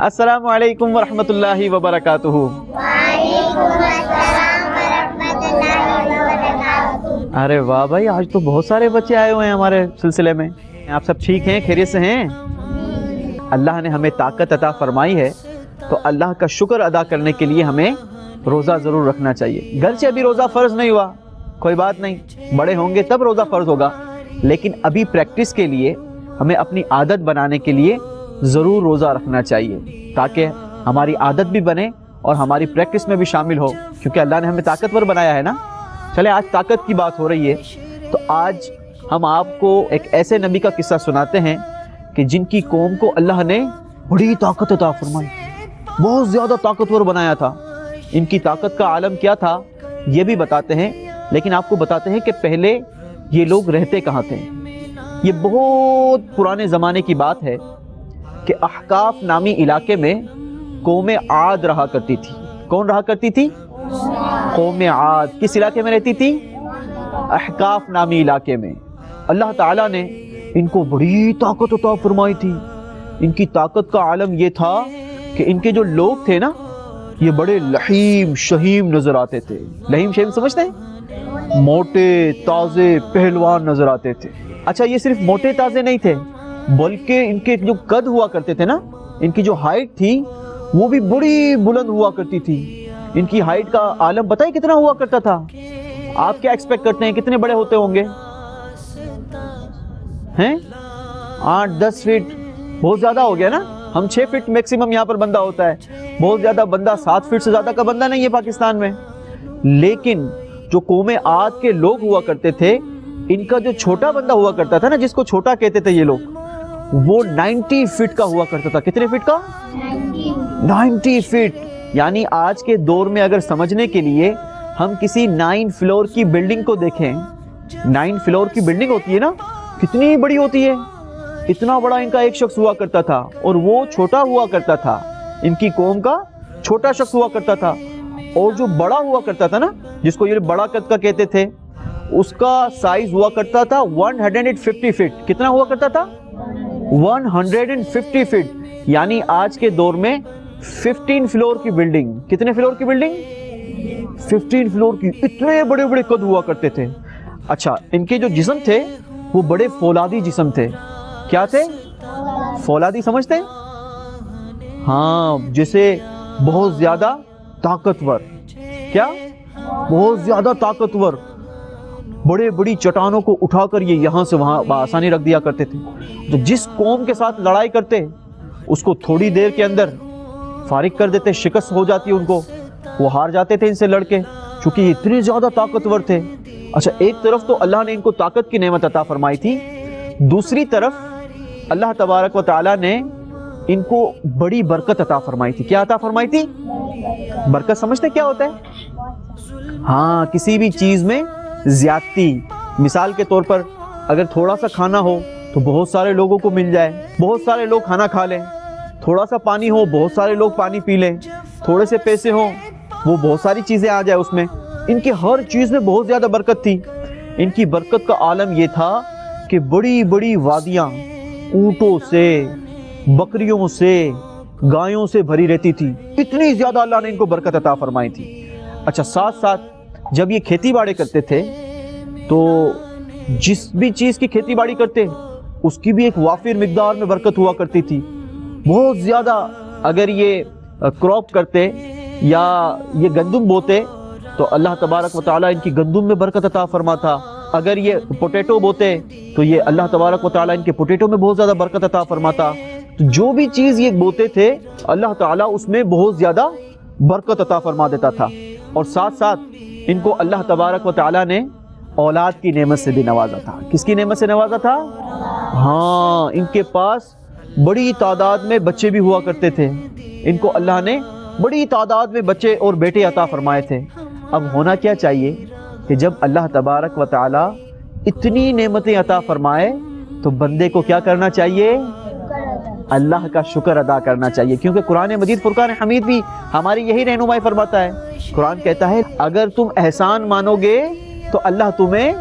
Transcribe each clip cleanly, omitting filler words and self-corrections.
السلام علیکم ورحمۃ اللہ وبرکاتہ۔ وعلیکم السلام ورحمۃ اللہ وبرکاتہ۔ ارے واہ بھائی، آج تو بہت سارے بچے آئے ہوئے ہیں ہمارے سلسلے میں۔ آپ سب ٹھیک ہیں، خیریت سے ہیں؟ اللہ نے ہمیں طاقت عطا فرمائی ہے تو اللہ کا شکر ادا کرنے کے لیے ہمیں روزہ ضرور رکھنا چاہیے۔ گھر سے ابھی روزہ فرض نہیں ہوا، کوئی بات نہیں، بڑے ہوں گے تب روزہ فرض ہوگا، لیکن ابھی پریکٹس کے لیے ہمیں اپنی عادت بنانے کے لیے ضرور روزہ رکھنا چاہیے، تاکہ ہماری عادت بھی بنے اور ہماری پریکٹس میں بھی شامل ہو، کیونکہ اللہ نے ہمیں طاقتور بنایا ہے نا۔ چلے آج طاقت کی بات ہو رہی ہے تو آج ہم آپ کو ایک ایسے نبی کا قصہ سناتے ہیں کہ جن کی قوم کو اللہ نے بڑی طاقت عطا فرمائی، بہت زیادہ طاقتور بنایا تھا۔ ان کی طاقت کا عالم کیا تھا یہ بھی بتاتے ہیں، لیکن آپ کو بتاتے ہیں کہ پہلے یہ لوگ رہتے کہاں تھے۔ یہ بہت پرانے زمانے کی بات ہے کہ احقاف نامی علاقے میں قوم عاد رہا کرتی تھی۔ کون رہا کرتی تھی؟ قوم عاد۔ کس علاقے میں رہتی تھی؟ احقاف نامی علاقے میں۔ اللہ تعالیٰ نے ان کو بڑی طاقت عطا فرمائی تھی۔ ان کی طاقت کا عالم یہ تھا کہ ان کے جو لوگ تھے نا، یہ بڑے لحیم شہیم نظر آتے تھے۔ لحیم شہیم سمجھتے ہیں؟ موٹے تازے پہلوان نظر آتے تھے۔ اچھا، یہ صرف موٹے تازے نہیں تھے، بلکہ ان کے جو قد ہوا کرتے تھے نا، ان کی جو ہائٹ تھی وہ بھی بڑی بلند ہوا کرتی تھی۔ ان کی ہائٹ کا عالم پتہ ہے کتنا ہوا کرتا تھا؟ آپ کیا ایکسپیکٹ کرتے ہیں کتنے بڑے ہوتے ہوں گے؟ ہیں 8-10 فٹ، بہت زیادہ ہو گیا نا۔ ہم 6 فٹ میکسیمم یہاں پر بندہ ہوتا ہے، بہت زیادہ بندہ 7 فٹ سے زیادہ کا بندہ نہیں ہے پاکستان میں۔ لیکن جو قوم عاد کے لوگ ہوا کرتے تھے، ان کا جو چھوٹا بندہ ہوا کرتا تھا نا، جس کو چھوٹا کہتے تھے یہ لوگ، وہ 90 فٹ کا ہوا کرتا تھا۔ کتنے فٹ کا؟ 90 فٹ۔ یعنی آج کے دور میں اگر سمجھنے کے لیے ہم کسی 9 فلور کی بلڈنگ کو دیکھیں، 9 فلور کی بلڈنگ ہوتی ہے نا، کتنی بڑی ہوتی ہے، اتنا بڑا ان کا ایک شخص ہوا کرتا تھا، اور وہ چھوٹا ہوا کرتا تھا۔ ان کی قوم کا چھوٹا شخص ہوا کرتا تھا، اور جو بڑا ہوا کرتا تھا نا، جس کو یہ بڑا قد کا کہتے تھے، اس کا سائز ہوا کرتا تھا 150 فٹ۔ کتنا ہوا کرتا تھا؟ 150 فٹ۔ یعنی آج کے دور میں 15 فلور کی بلڈنگ۔ کتنے فلور کی بلڈنگ؟ 15 فلور کی۔ اتنے بڑے بڑے قد ہوا کرتے تھے۔ اچھا، ان کے جو جسم تھے وہ بڑے فولادی جسم تھے۔ کیا تھے؟ فولادی سمجھتے ہیں؟ ہاں، جیسے بہت زیادہ طاقتور۔ کیا؟ بہت زیادہ طاقتور۔ بڑے بڑی چٹانوں کو اٹھا کر یہ یہاں سے وہاں بآسانی رکھ دیا کرتے تھے۔ تو جس قوم کے ساتھ لڑائی کرتے اس کو تھوڑی دیر کے اندر فارغ کر دیتے، شکست ہو جاتی ان کو، وہ ہار جاتے تھے ان سے لڑ کے، چونکہ یہ اتنے زیادہ طاقتور تھے۔ اچھا، ایک طرف تو اللہ نے ان کو طاقت کی نعمت عطا فرمائی تھی، دوسری طرف اللہ تبارک و تعالیٰ نے ان کو بڑی برکت عطا فرمائی تھی۔ کیا عطا فرمائی تھی؟ برکت سمجھتے کیا ہوتا ہے؟ ہاں، کسی بھی چیز میں زیادتی۔ مثال کے طور پر اگر تھوڑا سا کھانا ہو تو بہت سارے لوگوں کو مل جائے، بہت سارے لوگ کھانا کھا لیں۔ تھوڑا سا پانی ہو، بہت سارے لوگ پانی پی لیں۔ تھوڑے سے پیسے ہوں، وہ بہت ساری چیزیں آ جائے اس میں۔ ان کی ہر چیز میں بہت زیادہ برکت تھی۔ ان کی برکت کا عالم یہ تھا کہ بڑی بڑی وادیاں اونٹوں سے، بکریوں سے، گایوں سے بھری رہتی تھی۔ اتنی زیادہ اللہ نے ان کو برکت عطا فرمائی تھی۔ اچھا، ساتھ ساتھ جب یہ کھیتی باڑی کرتے تھے تو جس بھی چیز کی کھیتی باڑی کرتے اس کی بھی ایک وافر مقدار میں برکت ہوا کرتی تھی، بہت زیادہ۔ اگر یہ کراپ کرتے یا یہ گندم بوتے تو اللہ تبارک و تعالیٰ ان کی گندم میں برکت عطا فرماتا۔ اگر یہ پوٹیٹو بوتے تو یہ اللہ تبارک و تعالیٰ ان کے پوٹیٹو میں بہت زیادہ برکت عطا فرماتا۔ تو جو بھی چیز یہ بوتے تھے اللہ تعالیٰ اس میں بہت زیادہ برکت عطا فرما دیتا تھا۔ اور ساتھ ساتھ ان کو اللہ تبارک و تعالیٰ نے اولاد کی نعمت سے بھی نوازا تھا۔ کس کی نعمت سے نوازا تھا؟ ہاں، ان کے پاس بڑی تعداد میں بچے بھی ہوا کرتے تھے۔ ان کو اللہ نے بڑی تعداد میں بچے اور بیٹے عطا فرمائے تھے۔ اب ہونا کیا چاہیے کہ جب اللہ تبارک و تعالیٰ اتنی نعمتیں عطا فرمائے تو بندے کو کیا کرنا چاہیے؟ اللہ کا شکر ادا کرنا چاہیے، کیونکہ قرآن مجید فرقان حمید بھی ہماری یہی رہنمائی فرماتا ہے۔ قرآن کہتا ہے اگر تم احسان مانو گے تو اللہ تمہیں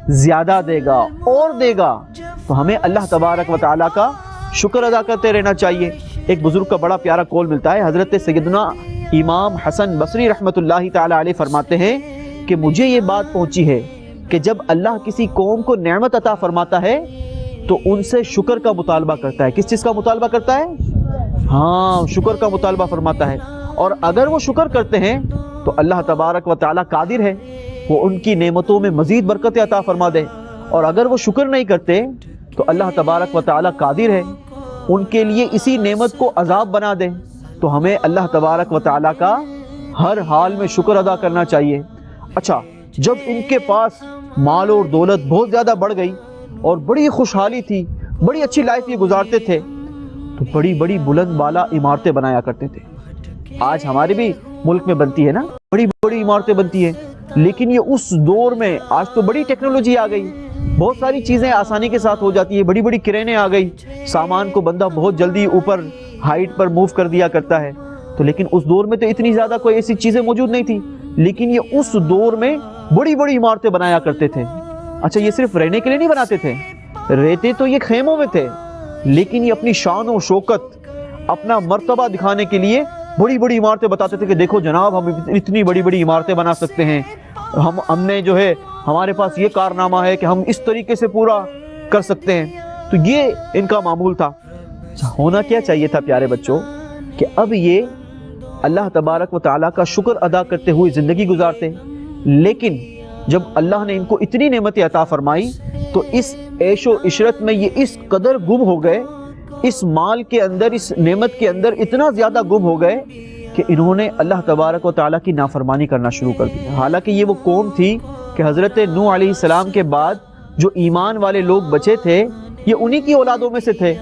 زیادہ دے گا اور دے گا۔ تو ہمیں اللہ تبارک و تعالیٰ کا شکر ادا کرتے رہنا چاہیے۔ ایک بزرگ کا بڑا پیارا قول ملتا ہے، حضرت سیدنا امام حسن بصری رحمۃ اللہ تعالی علیہ فرماتے ہیں کہ مجھے یہ بات پہنچی ہے کہ جب اللہ کسی قوم کو نعمت عطا فرماتا ہے تو ان سے شکر کا مطالبہ کرتا ہے۔ کس چیز کا مطالبہ کرتا ہے؟ ہاں، شکر کا مطالبہ فرماتا ہے، اور اگر وہ شکر کرتے ہیں تو اللہ تبارک و تعالیٰ قادر ہے وہ ان کی نعمتوں میں مزید برکت عطا فرما دے، اور اگر وہ شکر نہیں کرتے تو اللہ تبارک و تعالیٰ قادر ہے ان کے لیے اسی نعمت کو عذاب بنا دے۔ تو ہمیں اللہ تبارک و تعالیٰ کا ہر حال میں شکر ادا کرنا چاہیے۔ اچھا، جب ان کے پاس مال اور دولت بہت زیادہ بڑھ گئی اور بڑی خوشحالی تھی، بڑی اچھی لائف یہ گزارتے تھے، تو بڑی بڑی بلند بالا عمارتیں بنایا کرتے تھے۔ آج ہمارے بھی ملک میں بنتی ہے نا، بڑی بڑی عمارتیں بنتی ہیں، لیکن یہ اس دور میں، آج تو بڑی ٹیکنالوجی آ گئی، بہت ساری چیزیں آسانی کے ساتھ ہو جاتی ہے، بڑی بڑی کرینیں آ گئی، سامان کو بندہ بہت جلدی اوپر ہائٹ پر موو کر دیا کرتا ہے۔ تو لیکن اس دور میں تو اتنی زیادہ کوئی ایسی چیزیں موجود نہیں تھی، لیکن یہ اس دور میں بڑی بڑی عمارتیں بنایا کرتے تھے۔ اچھا، یہ صرف رہنے کے لیے نہیں بناتے تھے، رہتے تو یہ خیموں میں تھے، لیکن یہ اپنی شان و شوکت، اپنا مرتبہ دکھانے کے لیے بڑی بڑی عمارتیں بتاتے تھے کہ دیکھو جناب، ہم اتنی بڑی بڑی عمارتیں بنا سکتے ہیں، ہم نے جو ہے ہمارے پاس یہ کارنامہ ہے کہ ہم اس طریقے سے پورا کر سکتے ہیں۔ تو یہ ان کا معمول تھا۔ ہونا کیا چاہیے تھا پیارے بچوں کہ اب یہ اللہ تبارک و تعالیٰ کا شکر ادا کرتے ہوئے زندگی گزارتے، لیکن جب اللہ نے ان کو اتنی نعمتیں عطا فرمائی تو اس عیش و عشرت میں یہ اس قدر گم ہو گئے، اس مال کے اندر، اس نعمت کے اندر اتنا زیادہ گم ہو گئے کہ انہوں نے اللہ تبارک و تعالیٰ کی نافرمانی کرنا شروع کر دی۔ حالانکہ یہ وہ قوم تھی کہ حضرت نوح علیہ السلام کے بعد جو ایمان والے لوگ بچے تھے یہ انہی کی اولادوں میں سے تھے،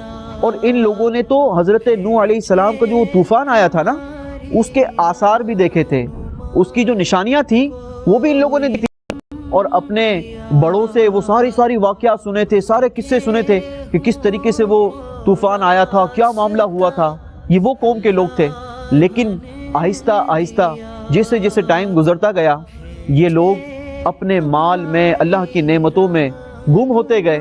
اور ان لوگوں نے تو حضرت نوح علیہ السلام کا جو طوفان آیا تھا نا، اس کے آثار بھی دیکھے تھے، اس کی جو نشانیاں تھیں وہ بھی ان لوگوں نے دیکھی، اور اپنے بڑوں سے وہ ساری واقعات سنے تھے، سارے قصے سنے تھے کہ کس طریقے سے وہ طوفان آیا تھا، کیا معاملہ ہوا تھا۔ یہ وہ قوم کے لوگ تھے، لیکن آہستہ آہستہ جیسے جیسے ٹائم گزرتا گیا یہ لوگ اپنے مال میں، اللہ کی نعمتوں میں گم ہوتے گئے،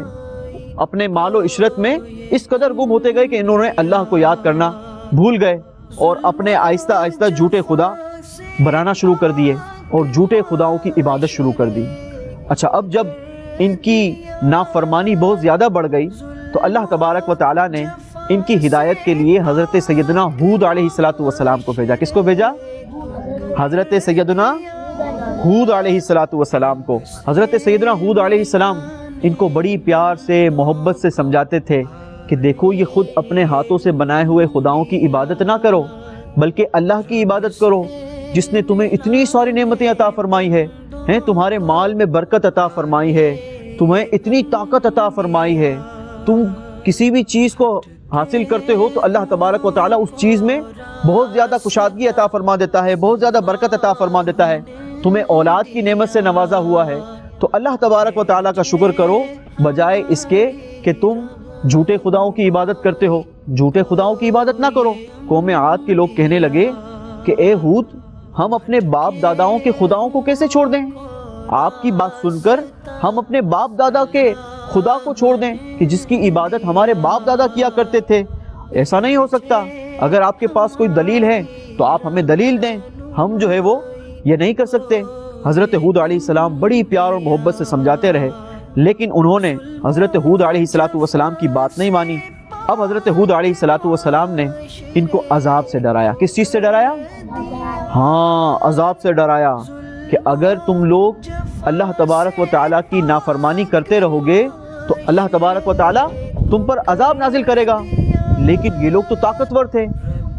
اپنے مال و عشرت میں اس قدر گم ہوتے گئے کہ انہوں نے اللہ کو یاد کرنا بھول گئے، اور اپنے آہستہ آہستہ جھوٹے خدا بنانا شروع کر دیے اور جھوٹے خداؤں کی عبادت شروع کر دی۔ اچھا، اب جب ان کی نافرمانی بہت زیادہ بڑھ گئی تو اللہ تبارک و تعالیٰ نے ان کی ہدایت کے لیے حضرت سیدنا ہود علیہ السلام کو بھیجا۔ کس کو بھیجا؟ حضرت سیدنا ہود علیہ السلام کو۔ حضرت سیدنا ہود علیہ السلام ان کو بڑی پیار سے، محبت سے سمجھاتے تھے کہ دیکھو، یہ خود اپنے ہاتھوں سے بنائے ہوئے خداؤں کی عبادت نہ کرو، بلکہ اللہ کی عبادت کرو جس نے تمہیں اتنی ساری نعمتیں عطا فرمائی ہے، تمہارے مال میں برکت عطا فرمائی ہے، تمہیں اتنی طاقت عطا فرمائی ہے، تم کسی بھی چیز کو حاصل کرتے ہو تو اللہ تبارک و تعالیٰ اس چیز میں بہت زیادہ کشادگی عطا فرما دیتا ہے، بہت زیادہ برکت عطا فرما دیتا ہے، تمہیں اولاد کی نعمت سے نوازا ہوا ہے، تو اللہ تبارک و تعالیٰ کا شکر کرو، بجائے اس کے کہ تم جھوٹے خداؤں کی عبادت کرتے ہو۔ جھوٹے خداؤں کی عبادت نہ کرو۔ قوم عاد کے لوگ کہنے لگے کہ اے ہود، ہم اپنے باپ داداؤں کے خداؤں کو کیسے چھوڑ دیں؟ آپ کی بات سن کر ہم اپنے باپ دادا کے خدا کو چھوڑ دیں کہ جس کی عبادت ہمارے باپ دادا کیا کرتے تھے؟ ایسا نہیں ہو سکتا۔ اگر آپ کے پاس کوئی دلیل ہے تو آپ ہمیں دلیل دیں، ہم جو ہے وہ یہ نہیں کر سکتے۔ حضرت ہود علیہ السلام بڑی پیار اور محبت سے سمجھاتے رہے، لیکن انہوں نے حضرت ہود علیہ السلام کی بات نہیں مانی۔ اب حضرت ہود علیہ السلام نے ان کو عذاب سے ڈرایا۔ کس چیز سے ڈرایا؟ ہاں، عذاب سے ڈرایا کہ اگر تم لوگ اللہ تبارک و تعالیٰ کی نافرمانی کرتے رہو گے تو اللہ تبارک و تعالیٰ تم پر عذاب نازل کرے گا۔ لیکن یہ لوگ تو طاقتور تھے،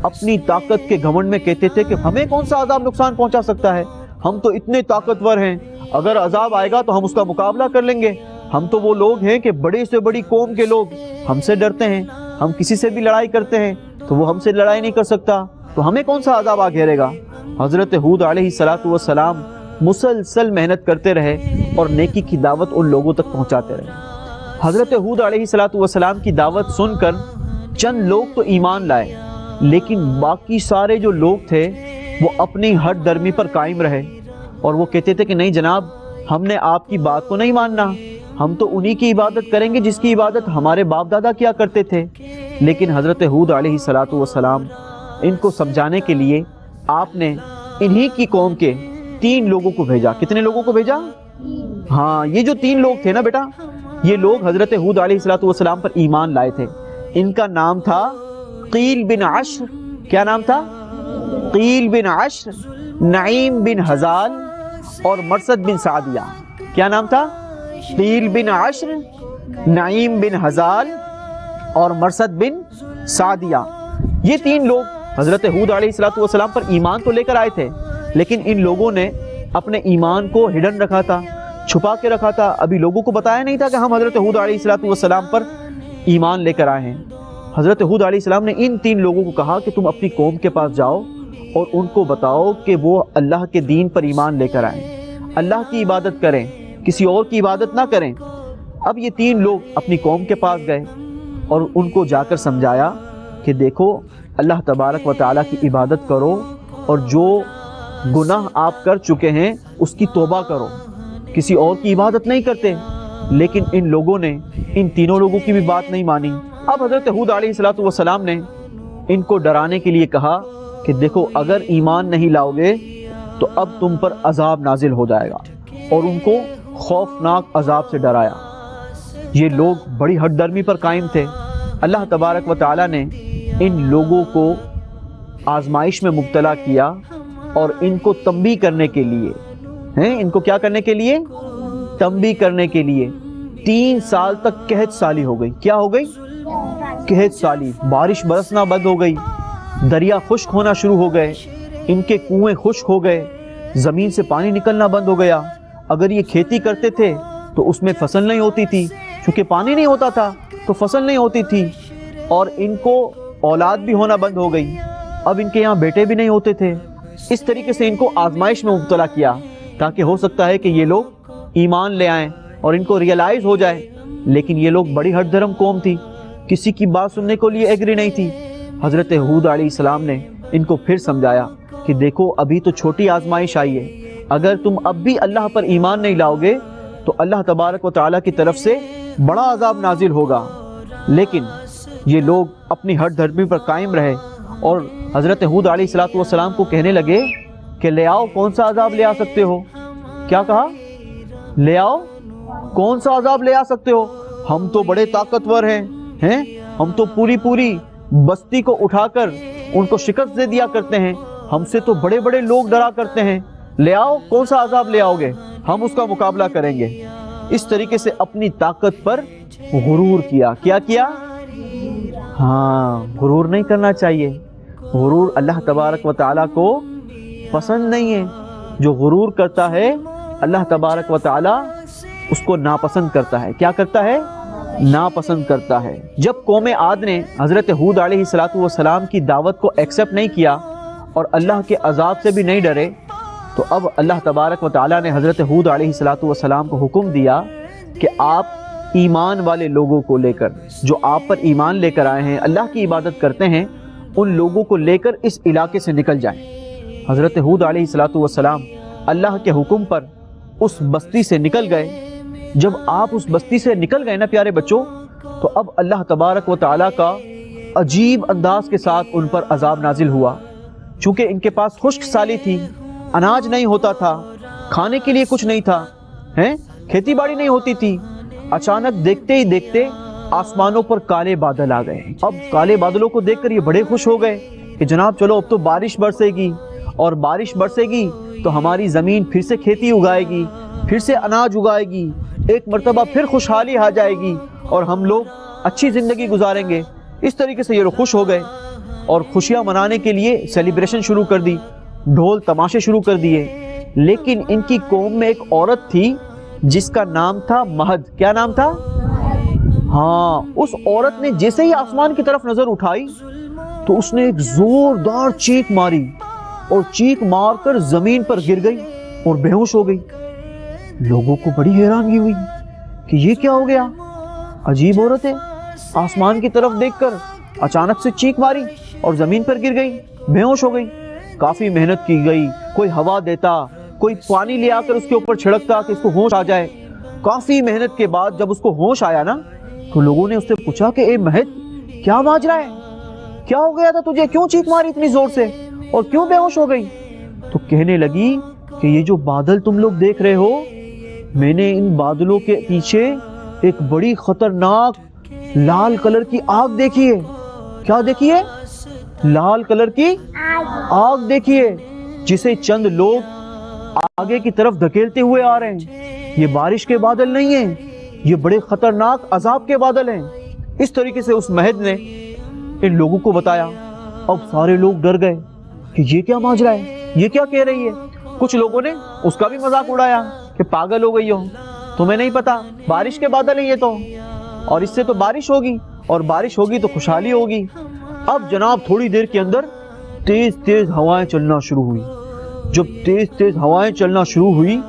اپنی طاقت کے گھمنڈ میں کہتے تھے کہ ہمیں کون سا عذاب نقصان پہنچا سکتا ہے، ہم تو اتنے طاقتور ہیں، اگر عذاب آئے گا تو ہم اس کا مقابلہ کر لیں گے، ہم تو وہ لوگ ہیں کہ بڑے سے بڑی قوم کے لوگ ہم سے ڈرتے ہیں، ہم کسی سے بھی لڑائی کرتے ہیں تو وہ ہم سے لڑائی نہیں کر سکتا، تو ہمیں کون سا عذاب آ گھیرے گا۔ حضرت ہود علیہ السلام مسلسل محنت کرتے رہے اور نیکی کی دعوت ان لوگوں تک پہنچاتے رہے۔ حضرت ہود علیہ السلام کی دعوت سن کر چند لوگ تو ایمان لائے، لیکن باقی سارے جو لوگ تھے وہ اپنی ہٹ درمی پر قائم رہے، اور وہ کہتے تھے کہ نہیں جناب، ہم نے آپ کی بات کو نہیں ماننا، ہم تو انہی کی عبادت کریں گے جس کی عبادت ہمارے باپ دادا کیا کرتے تھے۔ لیکن حضرت ہود علیہ السلام ان کو سمجھانے کے لیے آپ نے انہی کی قوم کے 3 لوگوں کو بھیجا. کتنے لوگوں کو بھیجا؟ ہاں، یہ جو 3 لوگ تھے نا بیٹا، یہ لوگ حضرت ہود علیہ السلام پر ایمان لائے تھے. ان کا نام تھا قیل بن عشر. کیا نام تھا؟ قیل بن عشر، نعیم بن ہزال اور مرسد بن سعدیہ. کیا نام تھا؟ قیل بن عشر، نعیم بن ہزال اور مرسد بن سعدیہ. یہ 3 لوگ حضرت ہود علیہ السلام پر ایمان تو لے کر آئے تھے، لیکن ان لوگوں نے اپنے ایمان کو ہڈن رکھا تھا، چھپا کے رکھا تھا. ابھی لوگوں کو بتایا نہیں تھا کہ ہم حضرت ہود علیہ السلام پر ایمان لے کر آئے ہیں. حضرت ہود علیہ السلام نے ان 3 لوگوں کو کہا کہ تم اپنی قوم کے پاس جاؤ اور ان کو بتاؤ کہ وہ اللہ کے دین پر ایمان لے کر آئیں، اللہ کی عبادت کریں، کسی اور کی عبادت نہ کریں. اب یہ 3 لوگ اپنی قوم کے پاس گئے اور ان کو جا کر سمجھایا کہ دیکھو اللہ تبارک و تعالیٰ کی عبادت کرو اور جو گناہ آپ کر چکے ہیں اس کی توبہ کرو، کسی اور کی عبادت نہیں کرتے. لیکن ان لوگوں نے ان 3 لوگوں کی بھی بات نہیں مانی. اب حضرت ہود علیہ السلام نے ان کو ڈرانے کے لیے کہا کہ دیکھو اگر ایمان نہیں لاؤ گے تو اب تم پر عذاب نازل ہو جائے گا، اور ان کو خوفناک عذاب سے ڈرایا. یہ لوگ بڑی ہٹ درمی پر قائم تھے. اللہ تبارک و تعالیٰ نے ان لوگوں کو آزمائش میں مبتلا کیا اور ان کو تنبیہ کرنے کے لیے، ان کو کیا کرنے کے لیے؟ تنبیہ کرنے کے لیے 3 سال تک قحط سالی ہو گئی. کیا ہو گئی؟ قحط سالی. بارش برسنا بند ہو گئی، دریا خشک ہونا شروع ہو گئے، ان کے کنویں خشک ہو گئے، زمین سے پانی نکلنا بند ہو گیا. اگر یہ کھیتی کرتے تھے تو اس میں فصل نہیں ہوتی تھی، چونکہ پانی نہیں ہوتا تھا تو فصل نہیں ہوتی تھی. اور ان کو اولاد بھی ہونا بند ہو گئی، اب ان کے یہاں بیٹے بھی نہیں ہوتے تھے. اس طریقے سے ان کو آزمائش میں مبتلا کیا تاکہ ہو سکتا ہے کہ یہ لوگ ایمان لے آئیں اور ان کو ریئلائز ہو جائے. لیکن یہ لوگ بڑی ہٹ دھرم قوم تھی، کسی کی بات سننے کو لیے ایگری نہیں تھی. حضرت ہود علیہ السلام نے ان کو پھر سمجھایا کہ دیکھو ابھی تو چھوٹی آزمائش آئی ہے، اگر تم اب بھی اللہ پر ایمان نہیں لاؤ گے تو اللہ تبارک و تعالیٰ کی طرف سے بڑا عذاب نازل ہوگا. لیکن یہ لوگ اپنی ہٹ دھرمی پر قائم رہے اور حضرت ہود علیہ السلام کو کہنے لگے کہ لے آؤ، کون سا عذاب لے آ سکتے ہو؟ کیا کہا؟ لے آؤ، کون سا عذاب لے آ سکتے ہو؟ ہم تو بڑے طاقتور ہیں، ہم تو پوری بستی کو اٹھا کر ان کو شکست دے دیا کرتے ہیں، ہم سے تو بڑے بڑے لوگ ڈرا کرتے ہیں. لے آؤ، کون سا عذاب لے آؤ گے، ہم اس کا مقابلہ کریں گے. اس طریقے سے اپنی طاقت پر غرور کیا. کیا کیا؟ ہاں، غرور نہیں کرنا چاہیے. غرور اللہ تبارک و تعالیٰ کو پسند نہیں ہے. جو غرور کرتا ہے اللہ تبارک و تعالیٰ اس کو ناپسند کرتا ہے. کیا کرتا ہے؟ ناپسند کرتا ہے. جب قوم عاد نے حضرت ہود علیہ السلام کی دعوت کو ایکسیپٹ نہیں کیا اور اللہ کے عذاب سے بھی نہیں ڈرے، تو اب اللہ تبارک و تعالیٰ نے حضرت ہود علیہ السلام کو حکم دیا کہ آپ ایمان والے لوگوں کو لے کر، جو آپ پر ایمان لے کر آئے ہیں، اللہ کی عبادت کرتے ہیں، ان لوگوں کو لے کر اس علاقے سے نکل جائیں. حضرت ہود علیہ السلام اللہ کے حکم پر اس بستی سے نکل گئے. جب آپ اس بستی سے نکل گئے نا پیارے بچوں، تو اب اللہ تبارک و تعالیٰ کا عجیب انداز کے ساتھ ان پر عذاب نازل ہوا. چونکہ ان کے پاس خشک سالی تھی، اناج نہیں ہوتا تھا، کھانے کے لیے کچھ نہیں تھا، کھیتی باڑی نہیں ہوتی تھی. اچانک دیکھتے ہی دیکھتے آسمانوں پر کالے بادل آ گئے. اب کالے بادلوں کو دیکھ کر یہ بڑے خوش ہو گئے کہ جناب چلو اب تو بارش برسے گی، اور بارش برسے گی تو ہماری زمین پھر سے کھیتی اگائے گی، پھر سے اناج اگائے گی، ایک مرتبہ پھر خوشحالی آ جائے گی اور ہم لوگ اچھی زندگی گزاریں گے. اس طریقے سے یہ لوگ خوش ہو گئے اور خوشیاں منانے کے لیے سیلیبریشن شروع کر دی، ڈھول تماشے شروع کر دیے. لیکن ان کی قوم میں ایک عورت تھی جس کا نام تھا مہد. کیا نام تھا؟ ہاں، اس عورت نے جیسے ہی آسمان کی طرف نظر اٹھائی تو اس نے ایک زوردار چیخ ماری اور چیخ مار کر زمین پر گر گئی اور بے ہوش ہو گئی. لوگوں کو بڑی حیرانگی ہوئی کہ یہ کیا ہو گیا، عجیب عورت ہے، آسمان کی طرف دیکھ کر اچانک سے چیخ ماری اور زمین پر گر گئی، بے ہوش ہو گئی. کافی محنت کی گئی، کوئی ہوا دیتا، کوئی پانی لے آ کر اس کے اوپر چھڑکتا کہ اس کو ہوش آ جائے. کافی محنت کے بعد جب اس کو ہوش آیا نا تو لوگوں نے اس سے پوچھا کہ اے مہد کیا ماجرا ہے؟ کیا ہو گیا تھا تجھے؟ کیوں چیخ ماری اتنی زور سے اور کیوں بے ہوش ہو گئی؟ تو کہنے لگی کہ یہ جو بادل تم لوگ دیکھ رہے ہو، میں نے ان بادلوں کے پیچھے ایک بڑی خطرناک لال کلر کی آگ دیکھی ہے۔ کیا دیکھی ہے؟ لال کلر کی آگ دیکھی ہے، جسے چند لوگ آگے کی طرف دھکیلتے ہوئے آ رہے ہیں۔ یہ بارش کے بادل نہیں ہیں، یہ بڑے خطرناک عذاب کے بادل ہیں۔ اس طریقے سے اس مہد نے ان لوگوں کو بتایا۔ اب سارے لوگ ڈر گئے کہ یہ کیا ماجرا ہے، یہ کیا کہہ رہی ہے۔ کچھ لوگوں نے اس کا بھی مذاق اڑایا کہ پاگل ہو گئی ہو، تمہیں نہیں پتا بارش کے بادل ہیں یہ تو، اور اس سے تو بارش ہوگی، اور بارش ہوگی تو خوشحالی ہوگی۔ اب جناب تھوڑی دیر کے اندر تیز تیز ہوائیں چلنا شروع ہوئی۔ جب تیز تیز ہوائیں چلنا شروع ہوئی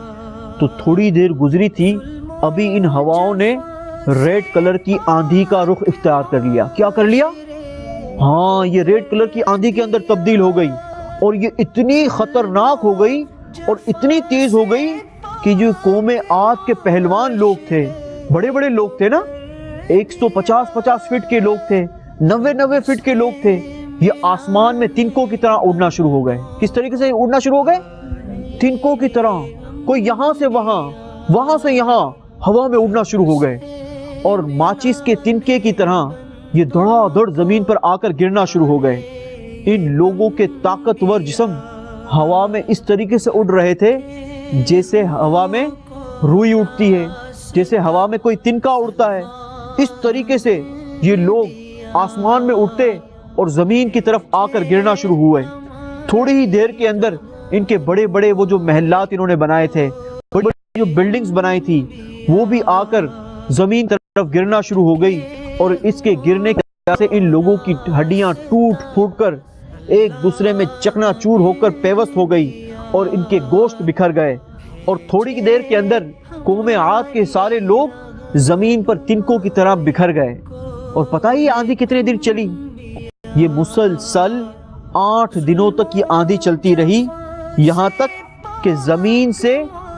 تو تھوڑی دیر گزری تھی، ابھی ان ہواؤں نے ریڈ کلر کی آندھی کا رخ اختیار کر لیا۔ کیا کر لیا؟ ہاں، یہ ریڈ کلر کی آندھی کے اندر تبدیل ہو گئی، اور یہ اتنی خطرناک ہو گئی اور اتنی تیز ہو گئی کہ جو قوم عاد کے پہلوان لوگ تھے، بڑے بڑے لوگ تھے نا، 150 فٹ کے لوگ تھے، 90 فٹ کے لوگ تھے، یہ آسمان میں تنکوں کی طرح اڑنا شروع ہو گئے۔ کس طریقے سے اڑنا شروع ہو گئے؟ تنکوں کی طرح، کوئی یہاں سے وہاں، وہاں سے یہاں ہوا میں اڑنا شروع ہو گئے، اور ماچس کے تنکے کی طرح یہ دھڑا دھڑ زمین پر آ کر گرنا شروع ہو گئے۔ ان لوگوں کے طاقتور جسم ہوا میں اس طریقے سے اڑ رہے تھے جیسے ہوا میں روئی اڑتی ہے، جیسے ہوا میں کوئی تنکا اڑتا ہے۔ اس طریقے سے یہ لوگ آسمان میں اڑتے اور زمین کی طرف آ کر گرنا شروع ہوئے۔ تھوڑی ہی دیر کے اندر ان کے بڑے بڑے وہ جو محلات انہوں نے بنائے تھے، بڑی بڑی جو بلڈنگز بنائی تھی، وہ بھی آ کر زمین طرف گرنا شروع ہو گئی، اور اس کے گرنے کی وجہ سے ان لوگوں کی ہڈیاں ٹوٹ پھوٹ کر ایک دوسرے میں چکنا چور ہو کر پیوست ہو گئی، اور ان کے گوشت بکھر گئے، اور تھوڑی کی دیر کے اندر قوم عاد کے سارے لوگ زمین پر تنکوں کی طرح بکھر گئے۔ اور پتہ ہی یہ آندھی کتنے دن چلی؟ یہ مسلسل 8 دنوں تک یہ آندھی چلتی رہی، یہاں تک کہ زمین سے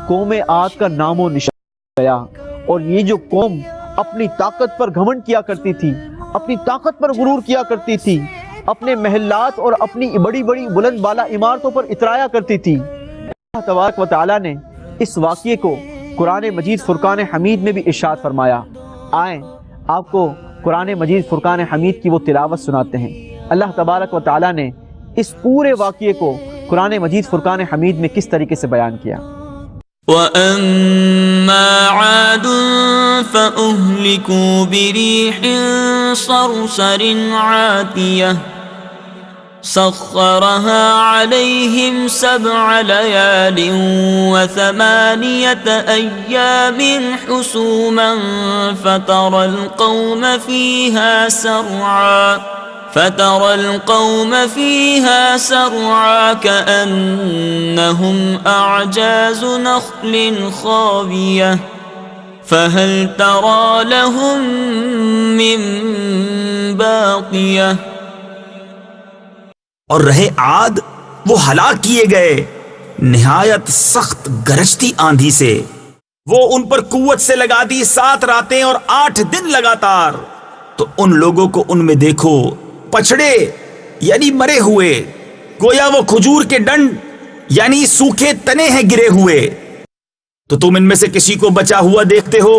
قوم عاد کا نام و نشان گیا۔ اور یہ جو قوم اپنی طاقت پر گھمنڈ کیا کرتی تھی، اپنی طاقت پر غرور کیا کرتی تھی، اپنے محلات اور اپنی بڑی بڑی بلند بالا عمارتوں پر اترایا کرتی تھی، اللہ تبارک و تعالیٰ نے اس واقعے کو قرآن مجید فرقان حمید میں بھی ارشاد فرمایا۔ آئیں آپ کو قرآن مجید فرقان حمید کی وہ تلاوت سناتے ہیں۔ اللہ تبارک و تعالیٰ نے اس پورے واقعے کو قرآن مجید فرقان حمید میں کس طریقے سے بیان کیا۔ وَأَمَّا عَادٌ فَأُهْلِكُوا بِرِيحٍ صَرْصَرٍ عَاتِيَةٍ سَخَّرَهَا عَلَيْهِمْ 7 لَيَالٍ و8 أَيَّامٍ حُسُومًا فَتَرَى الْقَوْمَ فِيهَا سَرْعَىٰ كَأَنَّهُمْ أَعْجَازُ نَخْلٍ خَاوِيَةٍ فَهَلْ تَرَىٰ لَهُم مِّن بَاقِيَةٍ۔ اور رہے عاد، وہ ہلاک کیے گئے نہایت سخت گرجتی آندھی سے، وہ ان پر قوت سے لگا دی 7 راتیں اور 8 دن لگاتار، تو ان لوگوں کو ان میں دیکھو پچھڑے یعنی مرے ہوئے، گویا وہ کھجور کے ڈنڈ یعنی سوکھے تنے ہیں گرے ہوئے، تو تم ان میں سے کسی کو بچا ہوا دیکھتے ہو؟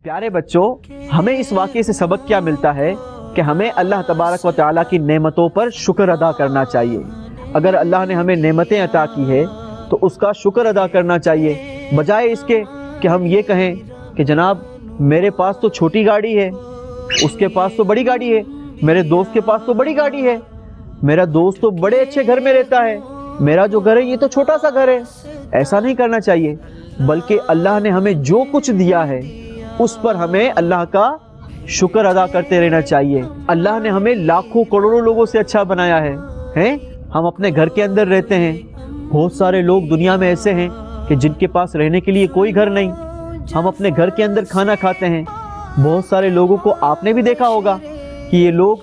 پیارے بچوں، ہمیں اس واقعے سے سبق کیا ملتا ہے کہ ہمیں اللہ تبارک و تعالیٰ کی نعمتوں پر شکر ادا کرنا چاہیے۔ اگر اللہ نے ہمیں نعمتیں عطا کی ہے تو اس کا شکر ادا کرنا چاہیے، بجائے اس کے کہ ہم یہ کہیں کہ جناب میرے پاس تو چھوٹی گاڑی ہے، اس کے پاس تو بڑی گاڑی ہے، میرے دوست کے پاس تو بڑی گاڑی ہے، میرا دوست تو بڑے اچھے گھر میں رہتا ہے، میرا جو گھر ہے یہ تو چھوٹا سا گھر ہے۔ ایسا نہیں کرنا چاہیے، بلکہ اللہ نے ہمیں جو کچھ دیا ہے اس پر ہمیں اللہ کا شکر ادا کرتے رہنا چاہیے۔ اللہ نے ہمیں لاکھوں کروڑوں لوگوں سے اچھا بنایا ہے۔ ہم اپنے گھر کے اندر رہتے ہیں، بہت سارے لوگ دنیا میں ایسے ہیں کہ جن کے پاس رہنے کے لیے کوئی گھر نہیں۔ ہم اپنے گھر کے اندر کھانا کھاتے ہیں، بہت سارے لوگوں کو آپ نے بھی دیکھا ہوگا کہ یہ لوگ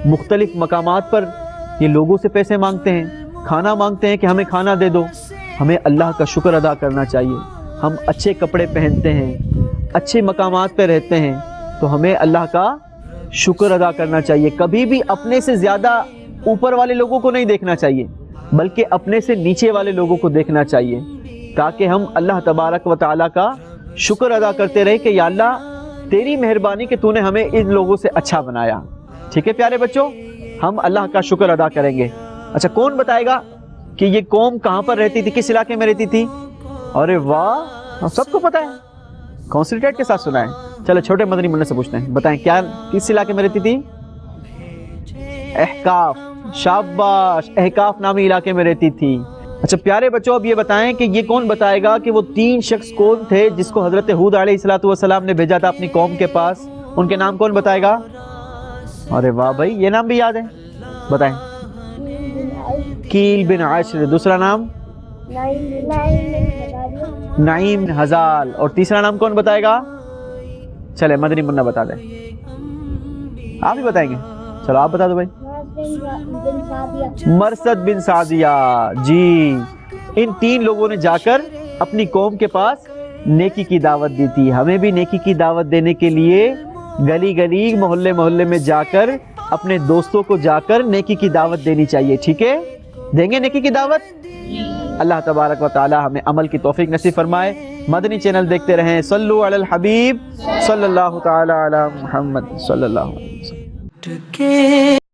مختلف مقامات پر یہ لوگوں سے پیسے مانگتے ہیں، کھانا مانگتے ہیں کہ ہمیں کھانا دے دو۔ ہمیں اللہ کا شکر ادا کرنا چاہیے۔ ہم اچھے کپڑے پہنتے ہیں، اچھے مقامات پہ رہتے ہیں، تو ہمیں اللہ کا شکر ادا کرنا چاہیے. کبھی بھی اپنے سے زیادہ اوپر والے لوگوں کو نہیں دیکھنا چاہیے بلکہ اپنے سے نیچے والے لوگوں کو دیکھنا چاہیے, تاکہ ہم اللہ تبارک و تعالیٰ کا شکر ادا کرتے رہے کہ یا اللہ تیری مہربانی کہ تو نے ہمیں ان لوگوں سے اچھا بنایا. ٹھیک ہے پیارے بچوں, ہم اللہ کا شکر ادا کریں گے. اچھا کون بتائے گا کہ یہ قوم کہاں پر رہتی تھی, کس علاقے میں رہتی تھی؟ ارے واہ, ہم سب کو پتا ہے, کانسنٹریٹ کے ساتھ سنا ہے. چلو چھوٹے مدنی منع سے پوچھتے ہیں, بتائیں کیا کس علاقے میں رہتی تھی؟ احقاف, شاباش, احقاف نامی علاقے میں رہتی تھی. اچھا پیارے بچوں اب یہ بتائیں کہ یہ کون بتائے گا کہ وہ 3 شخص کون تھے جس کو حضرت ہود علیہ السلام نے بھیجا تھا اپنی قوم کے پاس؟ ان کے نام کون بتائے گا؟ ارے واہ بھائی, یہ نام بھی یاد ہے, بتائیں. کیل بن عشر, دوسرا نام نعیم بن ہزال, اور تیسرا نام کون بتائے گا؟ چلے مدنی منہ بتا دیں, آپ ہی بتائیں گے. چلو آپ بتا دو بھائی. مرسد بن سعدیہ. جی, ان 3 لوگوں نے جا کر اپنی قوم کے پاس نیکی کی دعوت دی تھی. ہمیں بھی نیکی کی دعوت دینے کے لیے گلی گلی محلے محلے میں جا کر اپنے دوستوں کو جا کر نیکی کی دعوت دینی چاہیے. ٹھیک ہے, دیں گے نیکی کی دعوت؟ اللہ تبارک و تعالی ہمیں عمل کی توفیق نصیب فرمائے. مدنی چینل دیکھتے رہیں. صلوا علی الحبیب صلی اللہ تعالی علی محمد صلی اللہ علیہ وسلم.